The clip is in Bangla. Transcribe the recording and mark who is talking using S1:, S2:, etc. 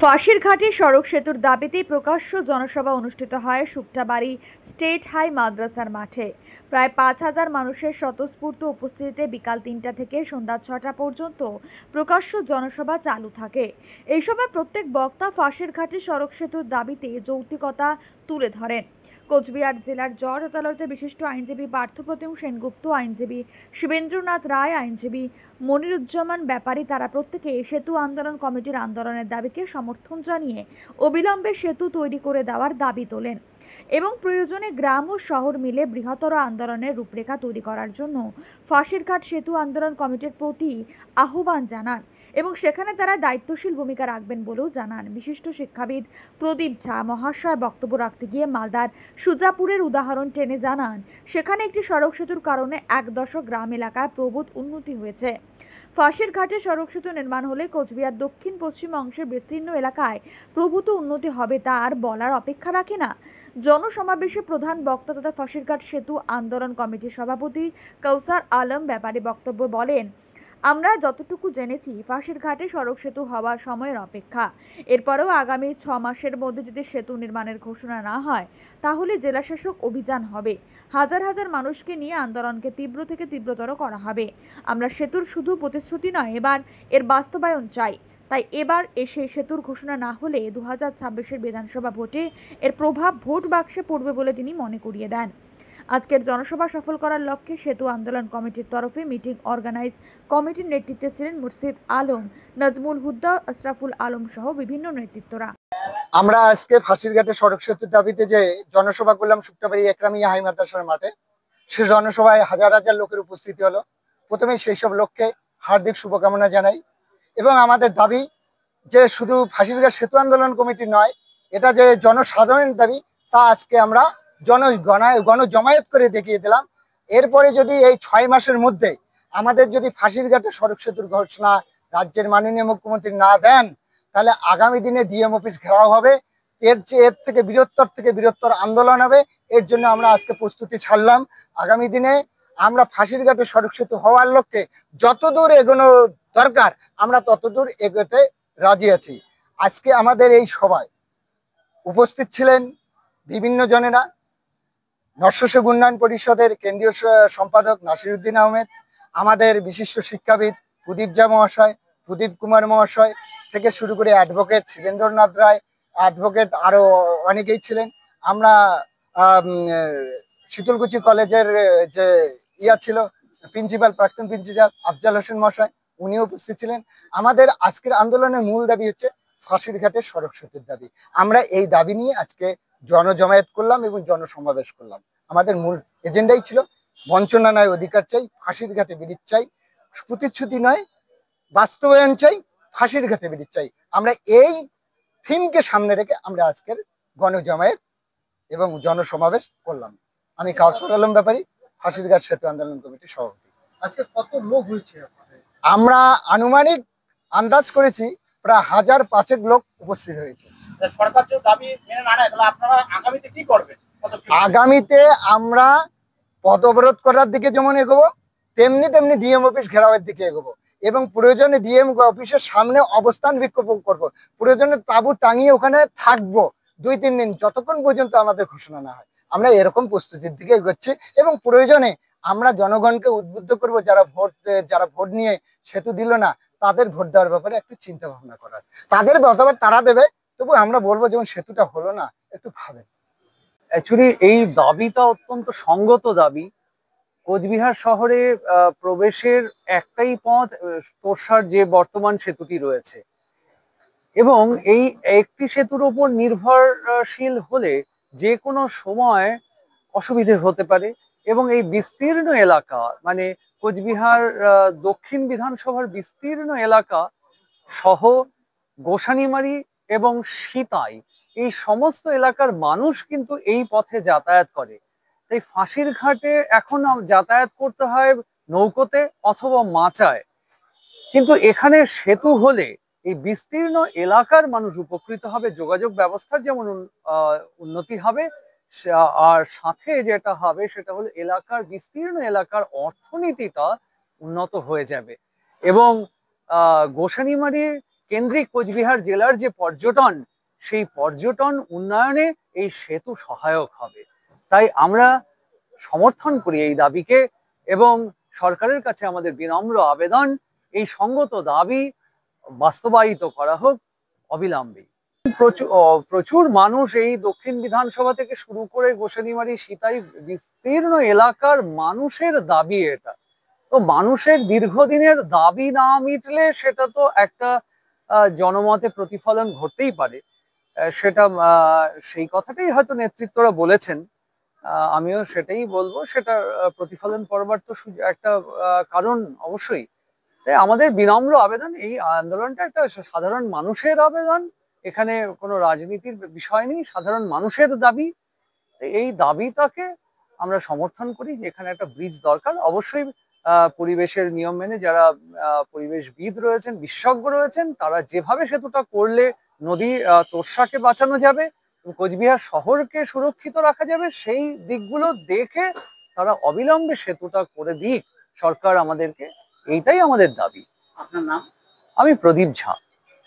S1: ফাঁসির ঘাটে সড়ক সেতুর দাবিতে প্রকাশ্য জনসভা অনুষ্ঠিত হয় শুকটাবাড়ি স্টেট হাই মাদ্রাসার মাঠে। প্রায় 5,000 মানুষের স্বতঃস্ফূর্ত উপস্থিতিতে বিকাল 3টা থেকে সন্ধ্যা 6টা পর্যন্ত প্রকাশ্য জনসভা চালু থাকে। এই সময় প্রত্যেক বক্তা ফাঁসির ঘাটে সড়ক সেতুর দাবিতে যৌক্তিকতা তুলে ধরেন। কোচবিহার জেলার জজ আদালতে বিশিষ্ট আইনজীবী পার্থপ্রতিম সেনগুপ্ত, আইনজীবী শিবেন্দ্রনাথ রায়, আইনজীবী মনিরুজ্জামান ব্যাপারী তারা প্রত্যেকে সেতু আন্দোলন কমিটির আন্দোলনের দাবিকে সমর্থন জানিয়ে অবিলম্বে সেতু তৈরি করে দেওয়ার দাবি তোলেন এবং প্রয়োজনে গ্রাম ও শহর মিলে বৃহত্তর আন্দোলনের রূপরেখা তৈরি করার জন্য ফাঁসিরঘাট সেতু আন্দোলন কমিটির প্রতি আহ্বান জানান এবং সেখানে তারা দায়িত্বশীল ভূমিকা রাখবেন বলেও জানান। বিশিষ্ট শিক্ষাবিদ প্রদীপ ঝা মহাশয় বক্তব্য রাখতে গিয়ে মালদার সুজাপুরের উদাহরণ টেনে জানান, সেখানে একটি সড়ক সেতুর কারণে 1 দশক গ্রাম এলাকায় প্রভূত উন্নতি হয়েছে। ফাঁসির ঘাটে সড়ক সেতু নির্মাণ হলে কোচবিহার দক্ষিণ পশ্চিম অংশের বিস্তীর্ণ এলাকায় প্রভূত উন্নতি হবে তা আর বলার অপেক্ষা রাখে না। জনসমাবেশে প্রধান বক্তা তথা ফাঁসিরঘাট সেতু আন্দোলন কমিটির সভাপতি কৌসার আলম ব্যাপারী বক্তব্য বলেন, আমরা যতটুকু জেনেছি ফাঁসির ঘাটে সড়ক সেতু হওয়ার সময়ের অপেক্ষা। এরপরেও আগামী 6 মাসের মধ্যে যদি সেতু নির্মাণের ঘোষণা না হয় তাহলে জেলাশাসক অভিযান হবে। হাজার হাজার মানুষকে নিয়ে আন্দোলনকে তীব্র থেকে তীব্রতর করা হবে। আমরা সেতুর শুধু প্রতিশ্রুতি নয়, এবার এর বাস্তবায়ন চাই। তাই এবার এসে সেতুর ঘোষণা না হলে 2026-এর বিধানসভা ভোটে এর প্রভাব ভোট বাক্সে পড়বে বলে তিনি মনে করিয়ে দেন। আজকের জনসভা সফল করার লক্ষ্যে সেতু আন্দোলন কমিটির তরফে মিটিং অর্গানাইজ কমিটির নেতৃত্বে ছিলেন মুর্শিদ আলম, নাজমুল হুদা, আশরাফুল আলম সহ বিভিন্ন নেতৃত্বরা।
S2: আমরা আজকে ফাঁসিরঘাটে সড়ক সেতুর দাবিতে যে জনসভা করলাম শুকটাবাড়ি একরামিয়া হাই মাদ্রাসার মাঠে, সে জনসভায় হাজার হাজার লোকের উপস্থিতি হলো। প্রথমে সেই সব লোককে হার্দিক শুভকামনা জানাই এবং আমাদের দাবি যে শুধু ফাঁসিরঘাট সেতু আন্দোলন কমিটি নয়, এটা যে জনসাধারণের দাবি তা আজকে আমরা গণজমায়েত করে দেখিয়ে দিলাম। এরপরে যদি এই 6 মাসের মধ্যে আমাদের যদি ফাঁসিরঘাটে সড়ক সেতুর ঘোষণা রাজ্যের মাননীয় মুখ্যমন্ত্রী না দেন, তাহলে আগামী দিনে ডিএম অফিস ঘেরাও হবে। এর থেকে বৃহত্তর আন্দোলন হবে। এর জন্য আমরা আজকে প্রস্তুতি ছাড়লাম। আগামী দিনে আমরা ফাঁসিরঘাটে সড়ক সেতু হওয়ার লক্ষ্যে যতদূর এগোনো দরকার আমরা ততদূর এগোতে রাজি আছি। আজকে আমাদের এই সভায় উপস্থিত ছিলেন বিভিন্ন জনেরা, নস্যসেব উন্নয়ন পরিষদের কেন্দ্রীয় সম্পাদক নাসিরউদ্দিন আহমেদ, আমাদের বিশিষ্ট শিক্ষাবিদ প্রদীপ ঝা মহাশয়, প্রদীপ কুমার মহাশয় থেকে শুরু করে অ্যাডভোকেট শিবেন্দ্রনাথ রায়, অ্যাডভোকেট আরো অনেকেই ছিলেন। আমরা শীতলকুচি কলেজের যে ছিল প্রিন্সিপাল, প্রাক্তন প্রিন্সিপাল আফজাল হোসেন মহাশয়, উনিও উপস্থিত ছিলেন। আমাদের আজকের আন্দোলনের মূল দাবি হচ্ছে ফাঁসিরঘাটে সড়ক সেতুর দাবি। আমরা এই দাবি নিয়ে আজকে জনজমায়েত করলাম এবং জনসমাবেশ করলাম। আমাদের মূল এজেন্ডাই ছিল বঞ্চনা নয় অধিকার চাই, ফাঁসির ঘাটে ব্রিজ চাই, প্রতিশ্রুতি নয় বাস্তবায়ন চাই, ফাঁসির ঘাটে ব্রিজ চাই। আমরা এই থিমকে সামনে রেখে আমরা আজকের গণজমায়েত এবং জনসমাবেশ করলাম। আমি কাউসার আলম ব্যাপারী, ফাঁসিরঘাট সেতু আন্দোলন কমিটির সভাপতি।
S3: আজকে কত লোক হয়েছে?
S2: আমরা আনুমানিক আন্দাজ করেছি প্রায় 1,500 লোক উপস্থিত হয়েছে।
S3: সরকার যদি দাবি মেনে না নেয় তাহলে আপনারা আগামীতে কি করবেন?
S2: আগামীতে আমরা পথ অবরোধ করার দিকে যেমন এগোবো, তেমনি ডিএম অফিস ঘেরাওয়ের দিকে এগোবো এবং প্রয়োজনে ডিএম অফিসের সামনে অবস্থান বিক্ষোভ করবো। প্রয়োজনে তাঁবু টাঙিয়ে ওখানে থাকবো 2-3 দিন, যতক্ষণ পর্যন্ত আমাদের ঘোষণা না হয়। আমরা এরকম প্রস্তুতির দিকে এগোচ্ছি এবং প্রয়োজনে আমরা জনগণকে উদ্বুদ্ধ করবো যারা ভোট নিয়ে সেতু দিল না তাদের ভোট দেওয়ার ব্যাপারে একটু চিন্তা ভাবনা করার। তাদের মতামত তারা দেবে, তবু আমরা বলবো যেমন সেতুটা হলো না একটু ভাবেন।
S4: অ্যাকচুয়ালি এই দাবিটা অত্যন্ত সঙ্গত দাবি। কোচবিহার শহরে প্রবেশের একটাই পথ তোরসার যে বর্তমান সেতুটি রয়েছে, এবং এই একটি সেতুর উপর নির্ভরশীল হলে যে কোনো সময় অসুবিধে হতে পারে। এবং এই বিস্তীর্ণ এলাকা মানে কোচবিহার দক্ষিণ বিধানসভার বিস্তীর্ণ এলাকা সহ গোসানিমারি এবং সিতাই, এই সমস্ত এলাকার মানুষ কিন্তু এই পথে যাতায়াত করে। তাই ফাঁসির ঘাটে এখন যাতায়াত করতে হয় নৌকোতে অথবা মাচায়, কিন্তু এখানে সেতু হলে এই বিস্তীর্ণ এলাকার মানুষ উপকৃত হবে। যোগাযোগ ব্যবস্থার যেমন উন্নতি হবে, আর সাথে যেটা হবে সেটা হলো এলাকার বিস্তীর্ণ এলাকার অর্থনীতিটা উন্নত হয়ে যাবে। এবং গোসানিমারি কেন্দ্রিক কোচবিহার জেলার যে পর্যটন, সেই পর্যটন উন্নয়নে এই সেতু সহায়ক হবে। তাই আমরা সমর্থন করি এই দাবিকে এবং সরকারের কাছে আমাদের বিনম্র আবেদন, এই সঙ্গত দাবি বাস্তবায়িত করা হোক অবিলম্বে। প্রচুর মানুষ এই দক্ষিণ বিধানসভা থেকে শুরু করে গোসানিমারি সিতাই বিস্তীর্ণ এলাকার মানুষের দাবি এটা। তো মানুষের দীর্ঘদিনের দাবি না মিটলে সেটা তো একটা জনমতে প্রতিফলন ঘটতেই পারে। সেটা সেই কথাটাই হয়তো নেতৃত্বরা বলেছেন, আমিও সেটাই বলবো, সেটা প্রতিফলন করবার তো একটা কারণ অবশ্যই। তাই আমাদের বিনম্র আবেদন, এই আন্দোলনটা একটা সাধারণ মানুষের আবেদন, এখানে কোনো রাজনীতির বিষয় নেই, সাধারণ মানুষের দাবি। এই দাবিটাকে আমরা সমর্থন করি যে এখানে একটা ব্রিজ দরকার। অবশ্যই পরিবেশের নিয়ম মেনে যারা পরিবেশবিদ রয়েছেন, বিশেষজ্ঞ রয়েছেন, তারা যেভাবে সেতুটা করলে নদী তোর্সাকে বাঁচানো যাবে, কোচবিহার শহরকে সুরক্ষিত রাখা যাবে, সেই দিকগুলো দেখে তারা অবিলম্বে সেতুটা করে দিক সরকার আমাদেরকে, এইটাই আমাদের দাবি।
S3: আপনার নাম?
S4: আমি প্রদীপ ঝা।